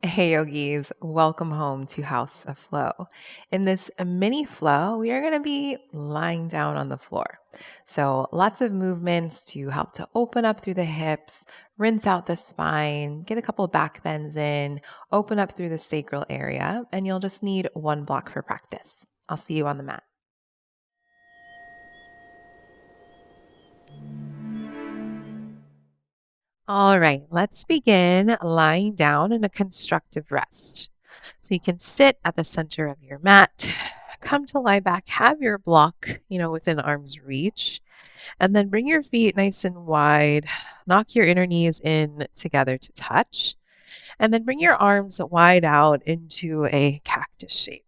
Hey yogis, welcome home to House of Flow. In this mini flow, we are going to be lying down on the floor. So, lots of movements to help to open up through the hips, rinse out the spine, get a couple back bends in, open up through the sacral area, and you'll just need one block for practice. I'll see you on the mat. All right, let's begin lying down in a constructive rest. So you can sit at the center of your mat, come to lie back, have your block, within arm's reach, and then bring your feet nice and wide. Knock your inner knees in together to touch, and then bring your arms wide out into a cactus shape.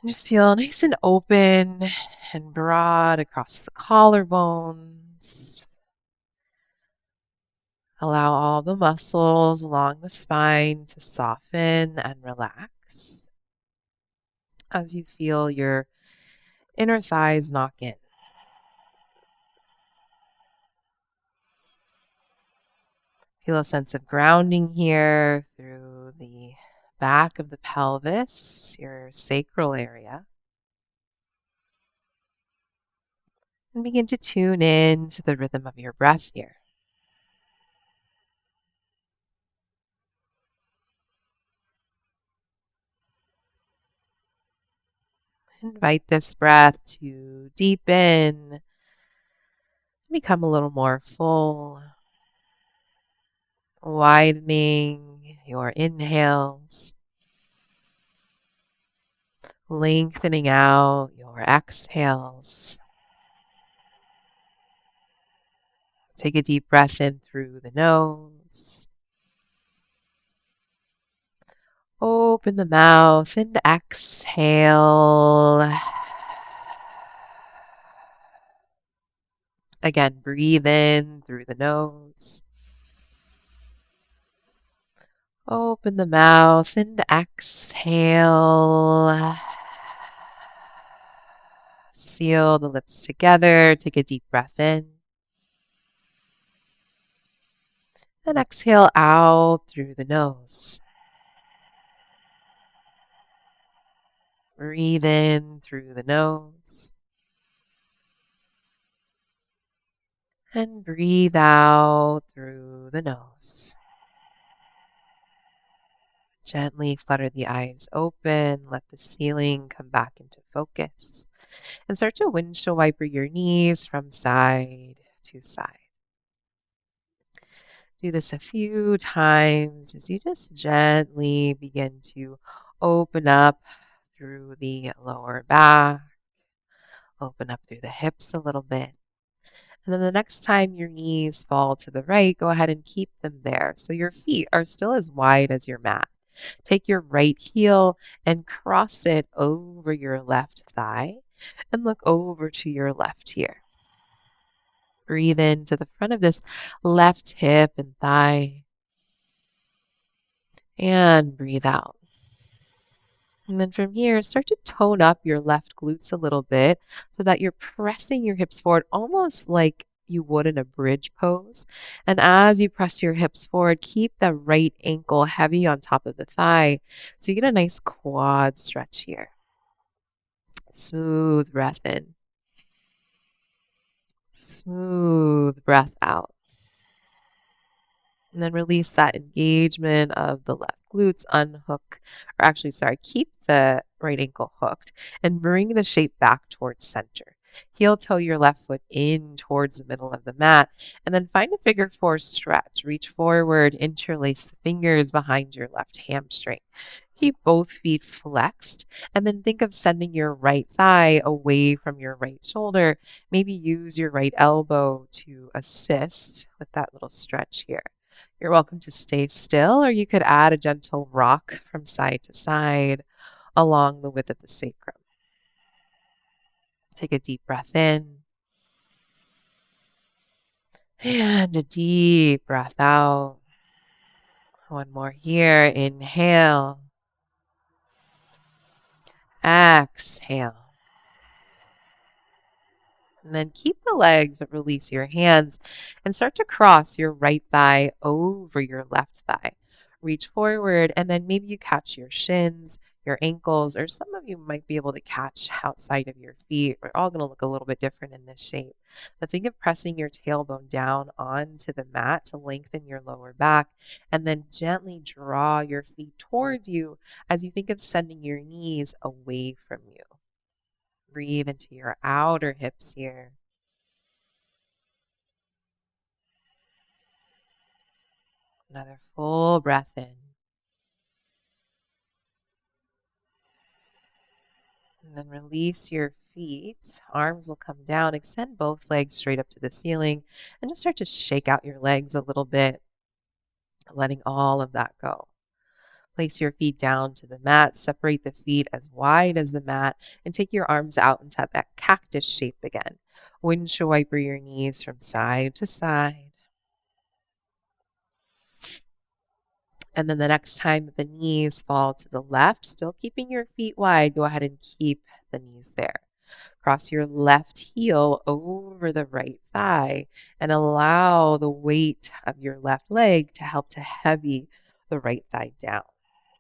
And just feel nice and open and broad across the collarbones. Allow all the muscles along the spine to soften and relax as you feel your inner thighs knock in. Feel a sense of grounding here through the back of the pelvis, your sacral area. And begin to tune in to the rhythm of your breath here. Invite this breath to deepen, become a little more full, widening your inhales, lengthening out your exhales. Take a deep breath in through the nose. Open the mouth and exhale. Again, breathe in through the nose. Open the mouth and exhale. Seal the lips together. Take a deep breath in. And exhale out through the nose. Breathe in through the nose. And breathe out through the nose. Gently flutter the eyes open. Let the ceiling come back into focus. And start to windshield wiper your knees from side to side. Do this a few times as you just gently begin to open up through the lower back. Open up through the hips a little bit. And then the next time your knees fall to the right, go ahead and keep them there. So your feet are still as wide as your mat. Take your right heel and cross it over your left thigh and look over to your left here. Breathe into the front of this left hip and thigh. And breathe out. And then from here, start to tone up your left glutes a little bit so that you're pressing your hips forward almost like you would in a bridge pose. And as you press your hips forward, keep the right ankle heavy on top of the thigh so you get a nice quad stretch here. Smooth breath in. Smooth breath out. And then release that engagement of the left glutes, keep the right ankle hooked and bring the shape back towards center. Heel toe your left foot in towards the middle of the mat and then find a figure four stretch. Reach forward, interlace the fingers behind your left hamstring. Keep both feet flexed and then think of sending your right thigh away from your right shoulder. Maybe use your right elbow to assist with that little stretch here. You're welcome to stay still, or you could add a gentle rock from side to side along the width of the sacrum. Take a deep breath in and a deep breath out. One more here. Inhale. Exhale. And then keep the legs, but release your hands and start to cross your right thigh over your left thigh. Reach forward, and then maybe you catch your shins, your ankles, or some of you might be able to catch outside of your feet. We're all going to look a little bit different in this shape. But think of pressing your tailbone down onto the mat to lengthen your lower back, and then gently draw your feet towards you as you think of sending your knees away from you. Breathe into your outer hips here. Another full breath in. And then release your feet. Arms will come down. Extend both legs straight up to the ceiling and just start to shake out your legs a little bit, letting all of that go. Place your feet down to the mat. Separate the feet as wide as the mat and take your arms out into that cactus shape again. Windshield wiper your knees from side to side. And then the next time the knees fall to the left, still keeping your feet wide, go ahead and keep the knees there. Cross your left heel over the right thigh and allow the weight of your left leg to help to heavy the right thigh down.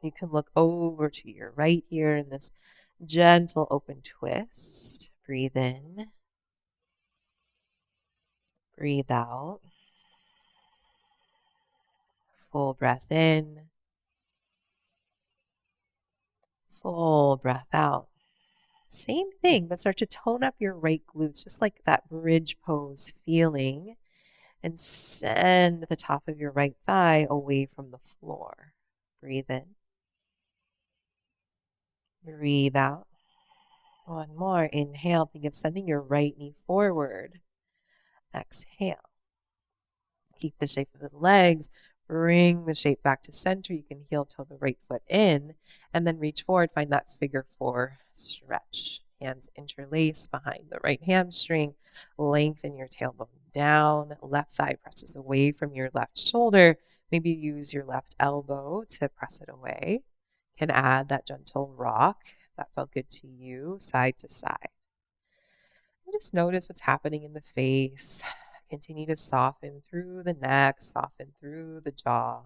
You can look over to your right here in this gentle open twist. Breathe in. Breathe out. Full breath in. Full breath out. Same thing, but start to tone up your right glutes, just like that bridge pose feeling, and send the top of your right thigh away from the floor. Breathe in. Breathe out. One more. Inhale. Think of sending your right knee forward. Exhale. Keep the shape of the legs. Bring the shape back to center. You can heel toe the right foot in and then reach forward. Find that figure four stretch. Hands interlace behind the right hamstring. Lengthen your tailbone down. Left thigh presses away from your left shoulder. Maybe use your left elbow to press it away. You can add that gentle rock if that felt good to you, side to side. And just notice what's happening in the face. Continue to soften through the neck, soften through the jaw.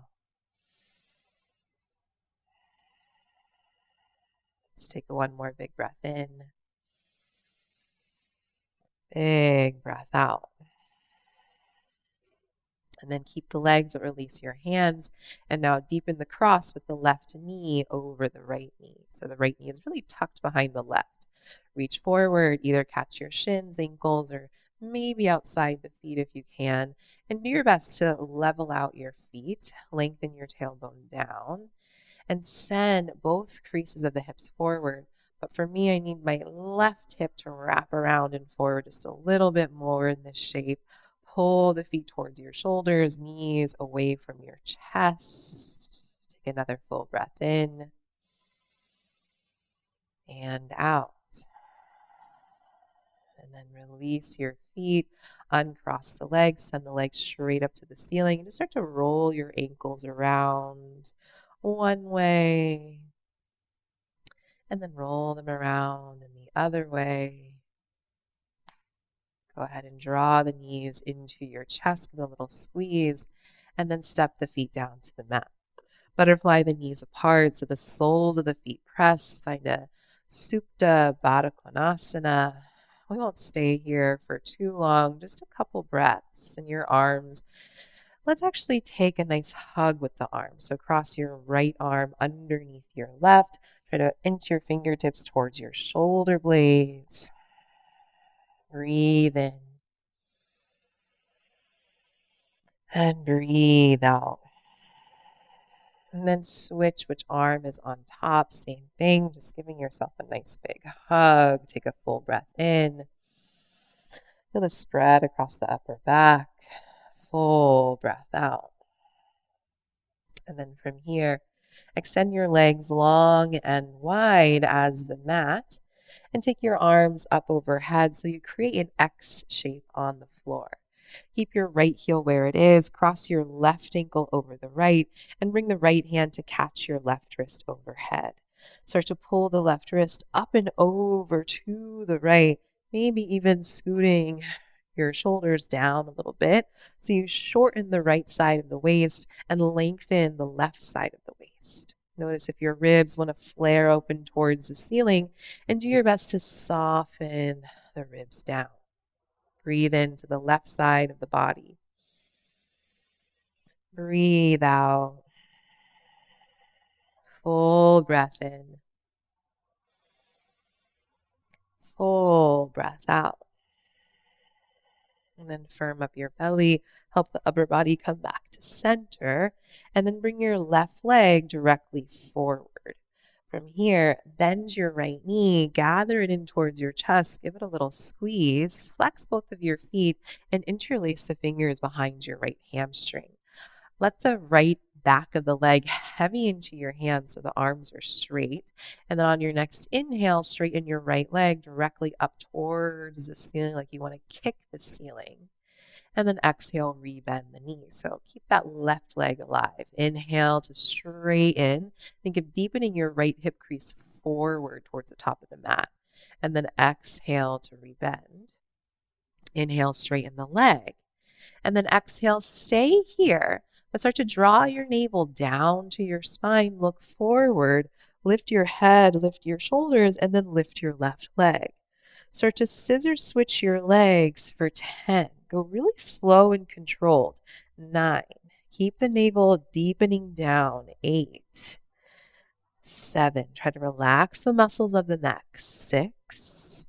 Let's take one more big breath in. Big breath out. And then keep the legs but release your hands. And now deepen the cross with the left knee over the right knee. So the right knee is really tucked behind the left. Reach forward, either catch your shins, ankles, or maybe outside the feet if you can. And do your best to level out your feet, lengthen your tailbone down, and send both creases of the hips forward. But for me, I need my left hip to wrap around and forward just a little bit more in this shape. Pull the feet towards your shoulders, knees away from your chest. Take another full breath in and out. And then release your feet, uncross the legs, send the legs straight up to the ceiling, and just start to roll your ankles around one way, and then roll them around in the other way. Go ahead and draw the knees into your chest with a little squeeze, and then step the feet down to the mat. Butterfly the knees apart so the soles of the feet press. Find a Supta Baddha Konasana. We won't stay here for too long, just a couple breaths in your arms. Let's actually take a nice hug with the arms. So cross your right arm underneath your left. Try to inch your fingertips towards your shoulder blades. Breathe in. And breathe out. And then switch which arm is on top. Same thing, just giving yourself a nice big hug. Take a full breath in. Feel the spread across the upper back. Full breath out. And then from here, extend your legs long and wide as the mat and take your arms up overhead so you create an X shape on the floor. Keep your right heel where it is, cross your left ankle over the right, and bring the right hand to catch your left wrist overhead. Start to pull the left wrist up and over to the right, maybe even scooting your shoulders down a little bit. So you shorten the right side of the waist and lengthen the left side of the waist. Notice if your ribs want to flare open towards the ceiling, and do your best to soften the ribs down. Breathe into the left side of the body. Breathe out. Full breath in. Full breath out. And then firm up your belly, help the upper body come back to center, and then bring your left leg directly forward. From here, bend your right knee, gather it in towards your chest, give it a little squeeze, flex both of your feet, and interlace the fingers behind your right hamstring. Let the right back of the leg heavy into your hands so the arms are straight. And then on your next inhale, straighten your right leg directly up towards the ceiling like you want to kick the ceiling. And then exhale, rebend the knee. So keep that left leg alive. Inhale to straighten. Think of deepening your right hip crease forward towards the top of the mat. And then exhale to rebend. Inhale, straighten the leg. And then exhale, stay here. But start to draw your navel down to your spine. Look forward. Lift your head, lift your shoulders, and then lift your left leg. Start to scissor switch your legs for 10. Go really slow and controlled. 9. Keep the navel deepening down. 8. 7. Try to relax the muscles of the neck. 6.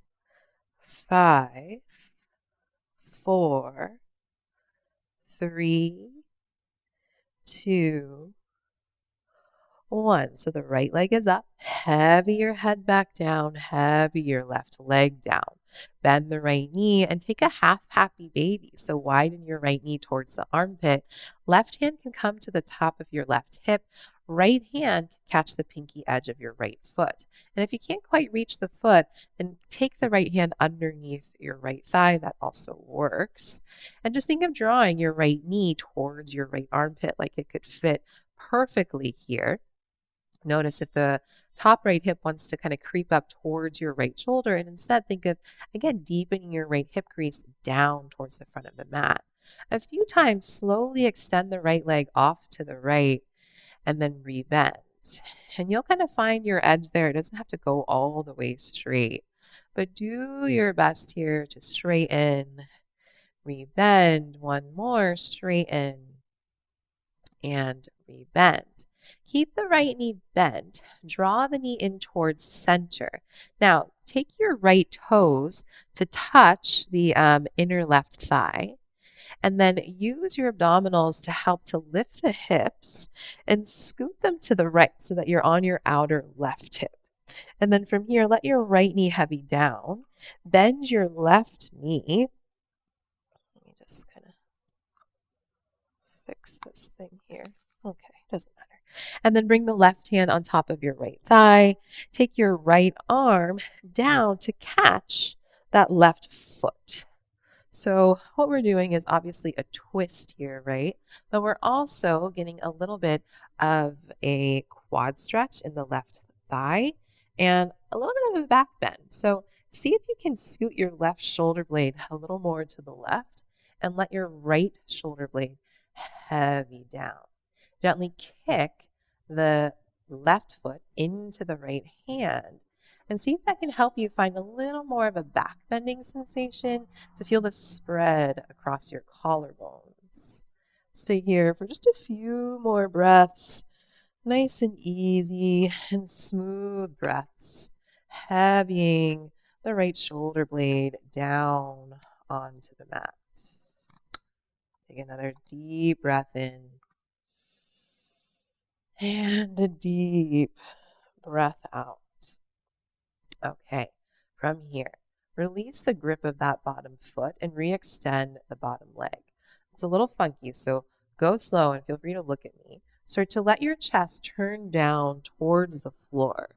5. 4. 3. 2. 1. So the right leg is up. Heavy your head back down. Heavy your left leg down. Bend the right knee and take a half happy baby. So widen your right knee towards the armpit. Left hand can come to the top of your left hip. Right hand can catch the pinky edge of your right foot. And if you can't quite reach the foot, then take the right hand underneath your right thigh. That also works. And just think of drawing your right knee towards your right armpit like it could fit perfectly here. Notice if the top right hip wants to kind of creep up towards your right shoulder, and instead think of, again, deepening your right hip crease down towards the front of the mat. A few times, slowly extend the right leg off to the right and then rebend. And you'll kind of find your edge there. It doesn't have to go all the way straight, but do your best here to straighten, rebend. One more, straighten, and rebend. Keep the right knee bent. Draw the knee in towards center. Now, take your right toes to touch the inner left thigh, and then use your abdominals to help to lift the hips and scoot them to the right so that you're on your outer left hip. And then from here, let your right knee heavy down. Bend your left knee. Let me just kind of fix this thing here. Okay, doesn't matter. And then bring the left hand on top of your right thigh. Take your right arm down to catch that left foot. So what we're doing is obviously a twist here, right? But we're also getting a little bit of a quad stretch in the left thigh and a little bit of a back bend. So see if you can scoot your left shoulder blade a little more to the left and let your right shoulder blade heavy down. Gently kick the left foot into the right hand and see if that can help you find a little more of a back bending sensation to feel the spread across your collarbones. Stay here for just a few more breaths. Nice and easy and smooth breaths. Heavying the right shoulder blade down onto the mat. Take another deep breath in. And a deep breath out. Okay, from here, release the grip of that bottom foot and re-extend the bottom leg. It's a little funky, so go slow and feel free to look at me. Start to let your chest turn down towards the floor.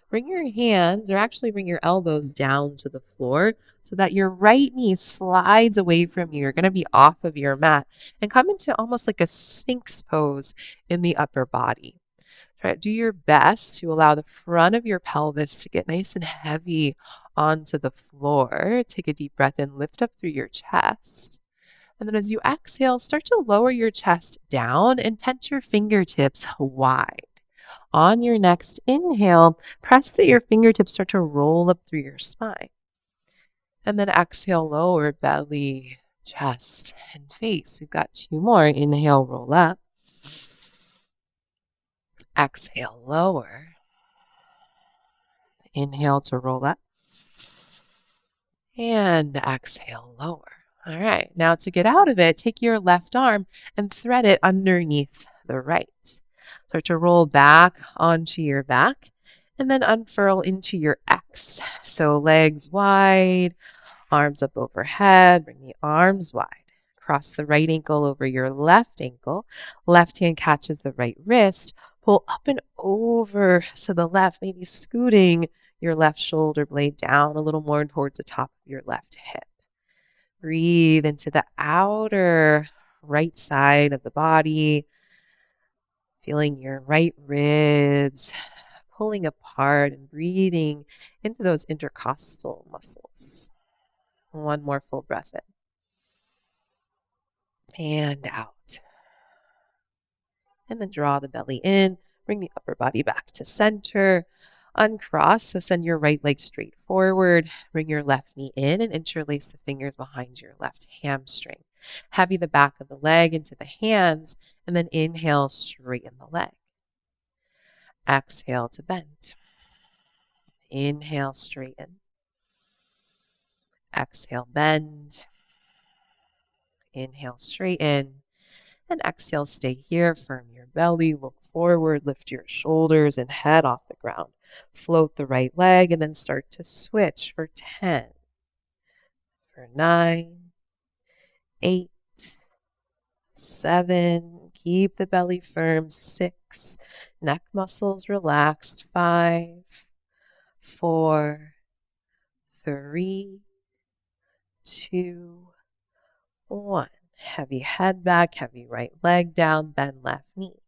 Bring your hands, or actually bring your elbows down to the floor so that your right knee slides away from you. You're going to be off of your mat and come into almost like a sphinx pose in the upper body. Try to do your best to allow the front of your pelvis to get nice and heavy onto the floor. Take a deep breath in, lift up through your chest. And then as you exhale, start to lower your chest down and tent your fingertips wide. On your next inhale, press that your fingertips start to roll up through your spine. And then exhale, lower belly, chest, and face. We've got 2 more. Inhale, roll up. Exhale, lower. Inhale to roll up. And exhale, lower. All right, now to get out of it, take your left arm and thread it underneath the right. Start to roll back onto your back and then unfurl into your X. So legs wide, arms up overhead, bring the arms wide. Cross the right ankle over your left ankle. Left hand catches the right wrist. Pull up and over to the left, maybe scooting your left shoulder blade down a little more towards the top of your left hip. Breathe into the outer right side of the body, feeling your right ribs pulling apart and breathing into those intercostal muscles. One more full breath in and out. And then draw the belly in, bring the upper body back to center. Uncross, so send your right leg straight forward. Bring your left knee in and interlace the fingers behind your left hamstring. Heavy the back of the leg into the hands, and then inhale, straighten the leg. Exhale to bend. Inhale, straighten. Exhale, bend. Inhale, straighten. And exhale, stay here. Firm your belly, look forward, lift your shoulders and head off the ground. Float the right leg and then start to switch for 10, for 9, 8, 7. Keep the belly firm. 6, neck muscles relaxed. 5, 4, 3, 2, 1. Heavy head back, heavy right leg down, bend left knee.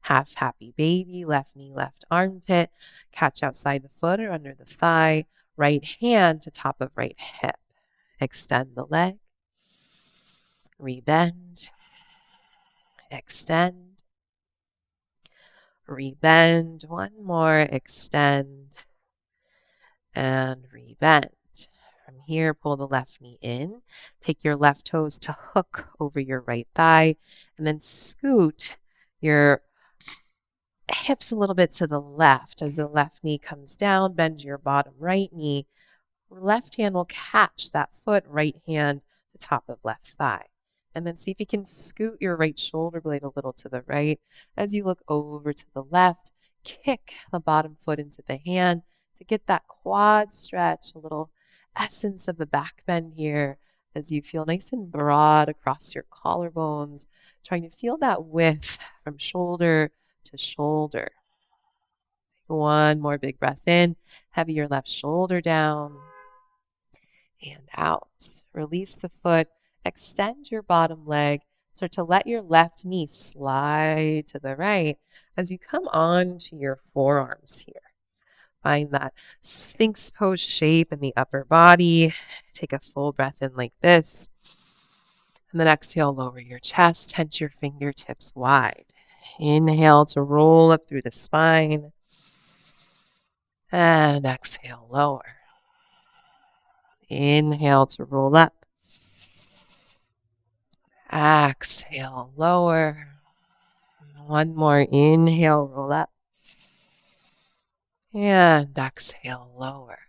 Half happy baby, left knee, left armpit. Catch outside the foot or under the thigh. Right hand to top of right hip. Extend the leg. Rebend. Extend. Rebend. One more. Extend. And rebend. From here, pull the left knee in. Take your left toes to hook over your right thigh. And then scoot your hips a little bit to the left. As the left knee comes down, bend your bottom right knee. Left hand will catch that foot, right hand to top of left thigh. And then see if you can scoot your right shoulder blade a little to the right. As you look over to the left, kick the bottom foot into the hand to get that quad stretch, a little essence of a back bend here as you feel nice and broad across your collarbones, trying to feel that width from shoulder to shoulder. Take one more big breath in, heavy your left shoulder down and out. Release the foot, extend your bottom leg, start to let your left knee slide to the right as you come on to your forearms here. Find that Sphinx pose shape in the upper body. Take a full breath in like this. And then exhale, lower your chest, tent your fingertips wide. Inhale to roll up through the spine. And exhale, lower. Inhale to roll up. Exhale, lower. One more. Inhale, roll up. And exhale, lower.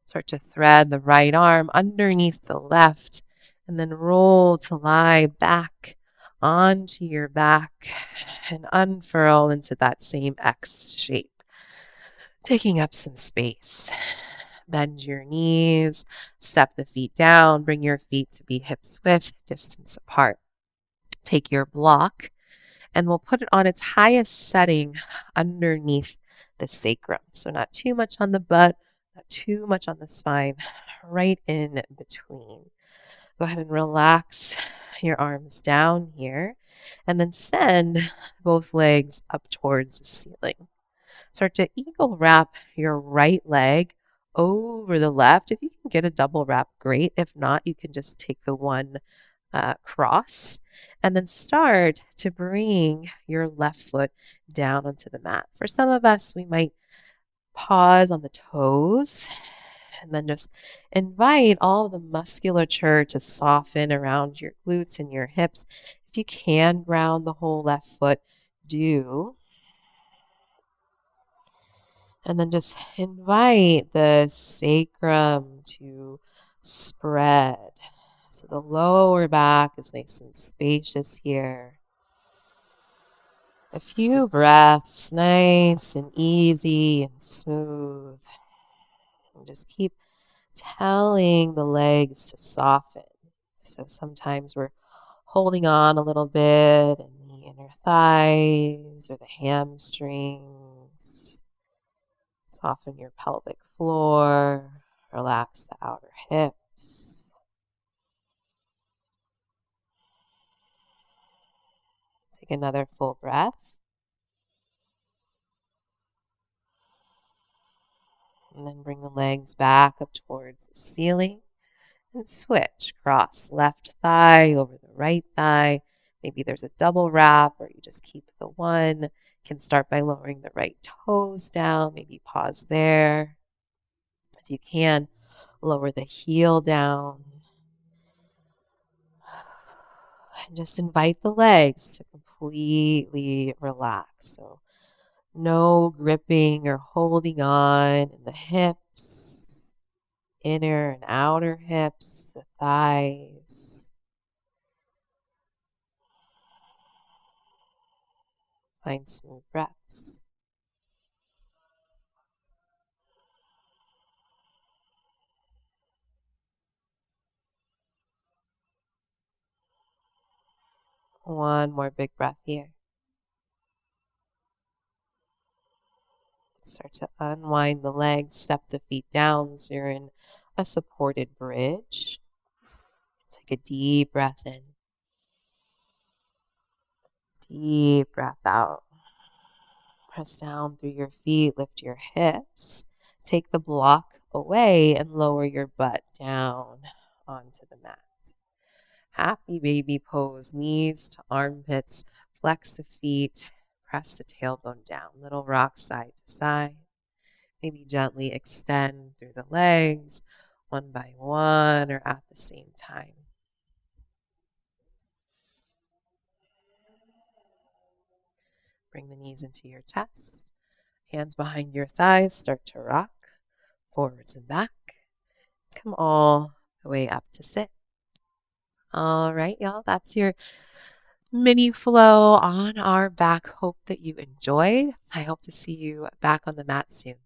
Start to thread the right arm underneath the left and then roll to lie back onto your back and unfurl into that same X shape. Taking up some space. Bend your knees, step the feet down, bring your feet to be hips width, distance apart. Take your block and we'll put it on its highest setting underneath the sacrum. So not too much on the butt, not too much on the spine, right in between. Go ahead and relax your arms down here, and then send both legs up towards the ceiling. Start to eagle wrap your right leg over the left. If you can get a double wrap, great. If not, you can just take the one cross and then start to bring your left foot down onto the mat. For some of us, we might pause on the toes and then just invite all the musculature to soften around your glutes and your hips. If you can ground the whole left foot, do. And then just invite the sacrum to spread. So the lower back is nice and spacious here. A few breaths, nice and easy and smooth. And just keep telling the legs to soften. So sometimes we're holding on a little bit in the inner thighs or the hamstrings. Soften your pelvic floor. Relax the outer hips. Take another full breath. And then bring the legs back up towards the ceiling and switch. Cross left thigh over the right thigh. Maybe there's a double wrap or you just keep the one. You can start by lowering the right toes down. Maybe pause there. If you can, lower the heel down. And just invite the legs to completely relax. So no gripping or holding on in the hips, inner and outer hips, the thighs. Find smooth breaths. One more big breath here. Start to unwind the legs, step the feet down so you're in a supported bridge. Take a deep breath in. Deep breath out. Press down through your feet, lift your hips. Take the block away and lower your butt down onto the mat. Happy baby pose, knees to armpits, flex the feet, press the tailbone down, little rock side to side. Maybe gently extend through the legs, one by one or at the same time. Bring the knees into your chest, hands behind your thighs, start to rock, forwards and back. Come all the way up to sit. All right, y'all, that's your mini flow on our back. Hope that you enjoyed. I hope to see you back on the mat soon.